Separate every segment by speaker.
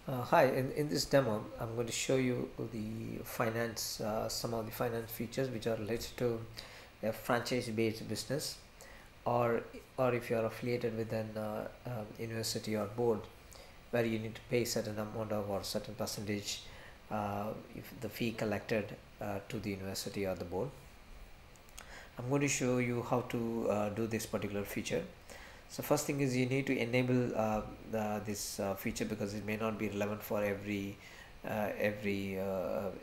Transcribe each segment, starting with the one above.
Speaker 1: Hi, in this demo, I'm going to show you the finance, some of the finance features which are related to a franchise-based business, or or if you are affiliated with an university or board, where you need to pay certain amount of or certain percentage, if the fee collected to the university or the board. I'm going to show you how to do this particular feature. So first thing is you need to enable this feature because it may not be relevant for every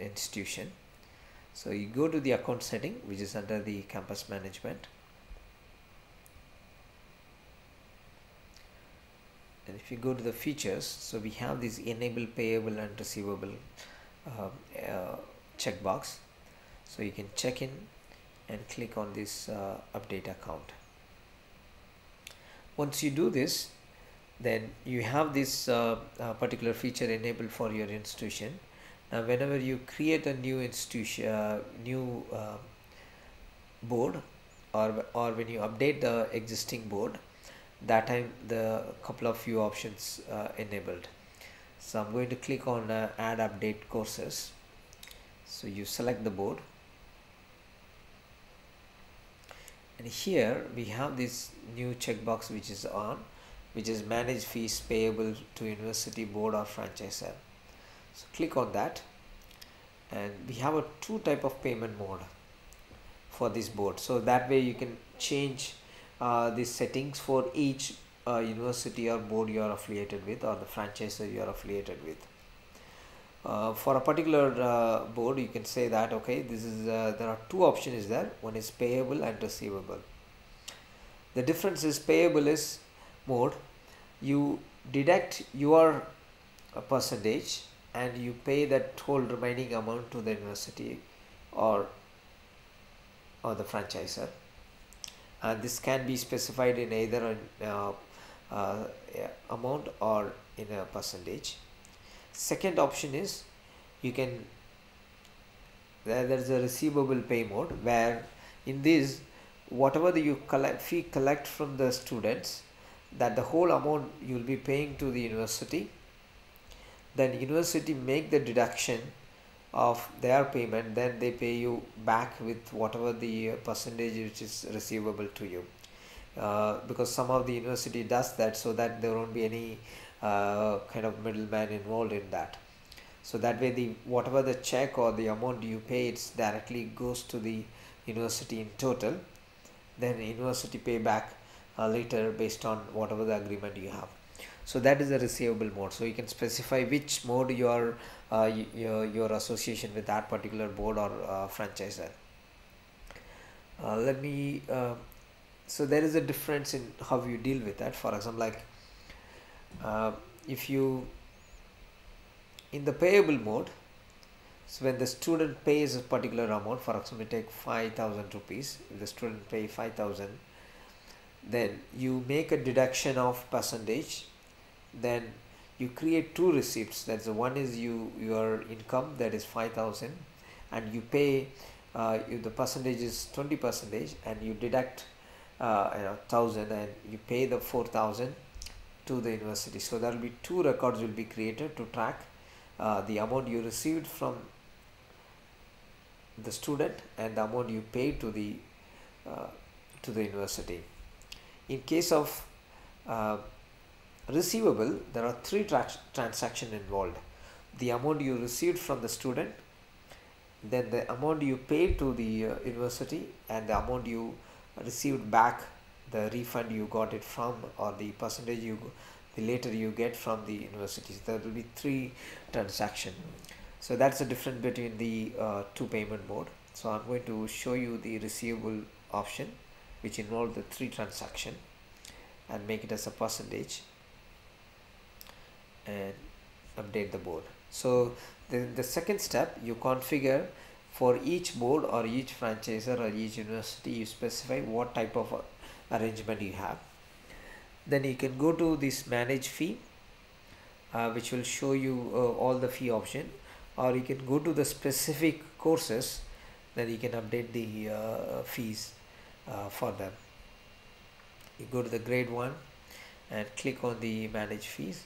Speaker 1: institution. So you go to the account setting, which is under the campus management, and if you go to the features, so we have this enable payable and receivable uh, uh, checkbox. So you can check in and click on this update account. Once you do this, then you have this particular feature enabled for your institution. Now whenever you create a new institution, new board, or when you update the existing board, that time the couple of few options enabled. So I'm going to click on add update courses. So you select the board, and here we have this new checkbox which is on, which is manage fees payable to university board or franchisor. So click on that, and we have a two type of payment mode for this board. So that way you can change these settings for each university or board you are affiliated with, or the franchisor you are affiliated with. For a particular board, you can say that okay, this is there are two options is there. One is payable and receivable. The difference is payable is mode, you deduct your percentage and you pay that whole remaining amount to the university or the franchisor, and this can be specified in either an amount or in a percentage. Second option is you can there's a receivable pay mode, where in this whatever the you collect from the students, that the whole amount you will be paying to the university, then university make the deduction of their payment, then they pay you back with whatever the percentage which is receivable to you. Because some of the university does that so that there won't be any kind of middleman involved in that. So that way the whatever the check or the amount you pay, it's directly goes to the university in total, then university pay back later based on whatever the agreement you have. So that is the receivable mode. So you can specify which mode your association with that particular board or franchisor. Let me so there is a difference in how you deal with that. For example, like if you in the payable mode, so when the student pays a particular amount, for example, take 5,000 rupees, if the student pay 5,000, then you make a deduction of percentage, then you create two receipts. That's the one is your income, that is 5,000, and you pay the percentage is 20%, and you deduct 1,000 and you pay the 4,000 to the university. So there will be two records will be created to track the amount you received from the student and the amount you paid to the university. In case of receivable, there are three transactions involved: the amount you received from the student, then the amount you paid to the university, and the amount you received back, the refund you got it from, or the percentage the later you get from the universities. There will be three transactions. So that's the difference between the two payment mode. So I'm going to show you the receivable option, which involves the three transactions, and make it as a percentage and update the board. So the second step, you configure for each board or each franchisor or each university, you specify what type of arrangement you have. Then you can go to this manage fee, which will show you all the fee option, or you can go to the specific courses, then you can update the fees for them. You go to the grade 1 and click on the manage fees.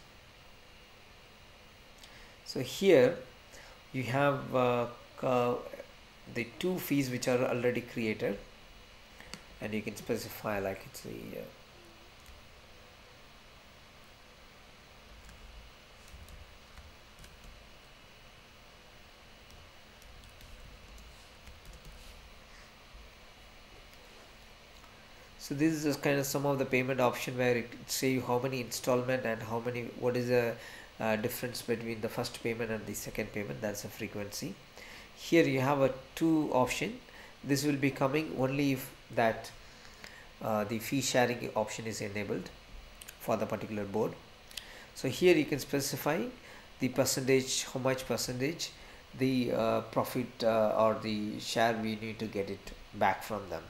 Speaker 1: So here you have the two fees which are already created, and you can specify like it's the so this is just kind of some of the payment option where it say you how many installment and how many, what is the difference between the first payment and the second payment. That's a frequency. Here you have a two option. This will be coming only if that the fee sharing option is enabled for the particular board. So here you can specify the percentage, how much percentage the profit or the share we need to get it back from them.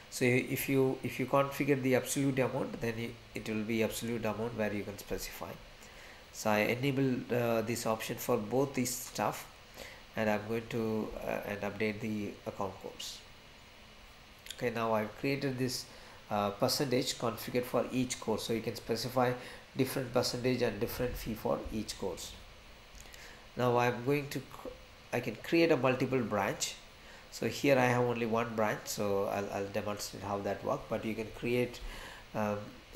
Speaker 1: So if you configure the absolute amount, then it will be absolute amount where you can specify. So I enable this option for both this stuff, and I'm going to and update the account codes. Okay, now I've created this percentage configured for each course, so you can specify different percentage and different fee for each course. Now I'm going to I can create a multiple branch. So here I have only one branch, so I'll demonstrate how that works. But you can create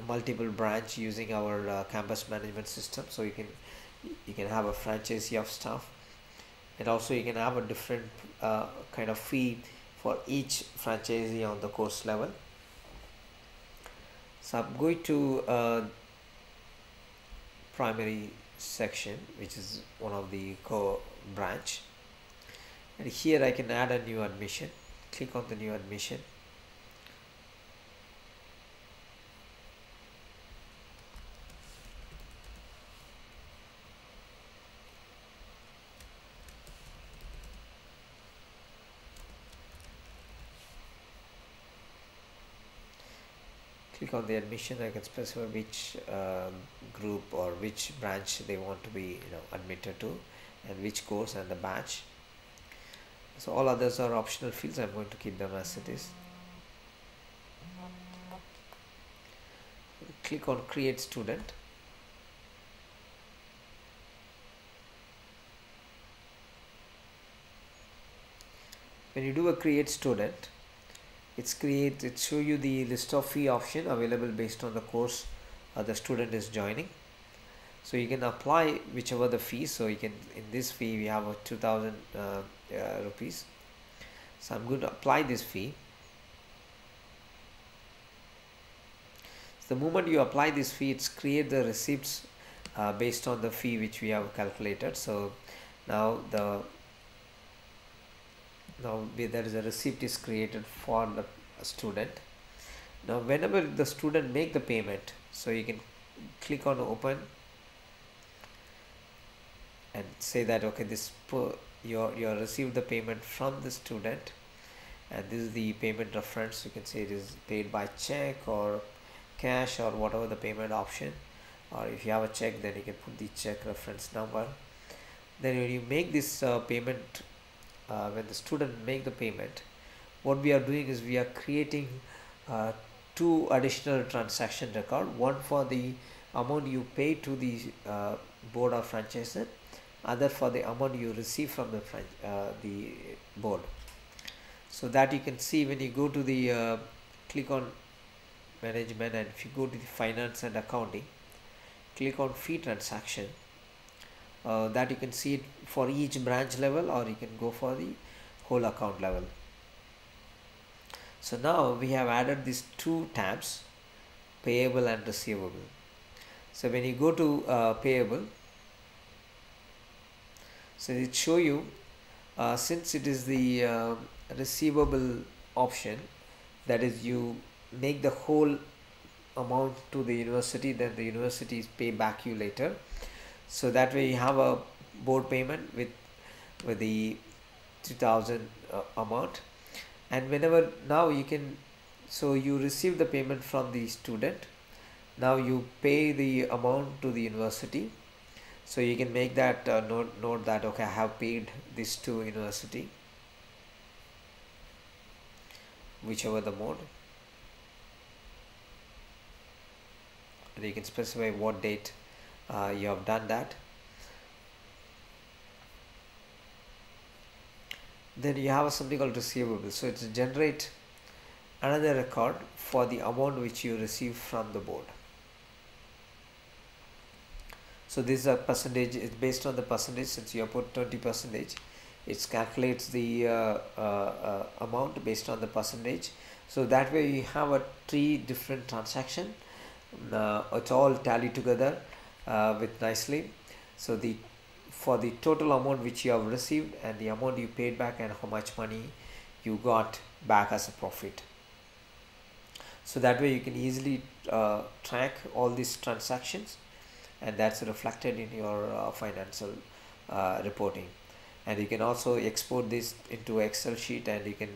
Speaker 1: multiple branch using our campus management system. So you can have a franchisee of staff, and also you can have a different kind of fee for each franchisee on the course level. So I'm going to primary section, which is one of the core branch, and here I can add a new admission. Click on the new admission. Click on the admission. I can specify which group or which branch they want to be admitted to, and which course and the batch. So all others are optional fields. I'm going to keep them as it is. Click on create student. When you do a create student, it show you the list of fee option available based on the course the student is joining. So you can apply whichever the fee. So you can, in this fee we have a 2000 rupees. So I'm going to apply this fee. So the moment you apply this fee, it's create the receipts based on the fee which we have calculated. So now there is a receipt is created for the student. Now whenever the student make the payment, so you can click on open and say that okay, this you received the payment from the student, and this is the payment reference. You can say it is paid by check or cash or whatever the payment option, or if you have a check, then you can put the check reference number. Then when you make this payment, when the student make the payment, what we are doing is we are creating two additional transaction record, one for the amount you pay to the board or franchisor, other for the amount you receive from the board. So that you can see when you go to the click on management, and if you go to the finance and accounting, click on fee transaction, that you can see it for each branch level, or you can go for the whole account level. So now we have added these two tabs, payable and receivable. So when you go to payable, so it show you since it is the receivable option, that is you make the whole amount to the university, then the university is pay back you later. So that way you have a board payment with the 2000 amount, and whenever now you can, so you receive the payment from the student, now you pay the amount to the university. So you can make that note that okay, I have paid this to university, whichever the mode, and you can specify what date you have done that. then you have something called receivable. So it's generate another record for the amount which you receive from the board. So this is a percentage, it's based on the percentage. Since you have put 20%, it calculates the amount based on the percentage. So that way you have a 3 different transaction. It's all tallied together with nicely. So for the total amount which you have received and the amount you paid back and how much money you got back as a profit. So that way you can easily track all these transactions, and that's reflected in your financial reporting. And you can also export this into Excel sheet, and you can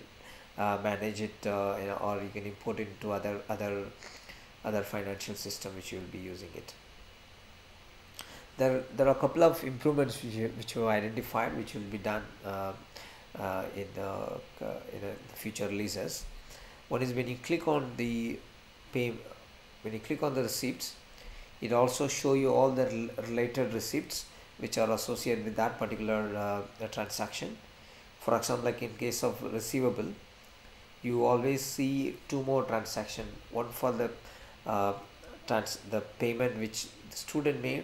Speaker 1: manage it, or you can import it into other financial system which you will be using it. There are a couple of improvements which you identified, which will be done in the future releases. One is when you click on the when you click on the receipts, it also show you all the related receipts which are associated with that particular transaction. For example, like in case of receivable, you always see 2 more transaction, one for the payment which the student made,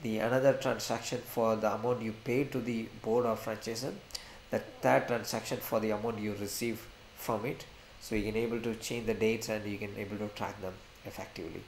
Speaker 1: the another transaction for the amount you paid to the board or franchisor, the third transaction for the amount you receive from it. So you can able to change the dates, and you can able to track them effectively.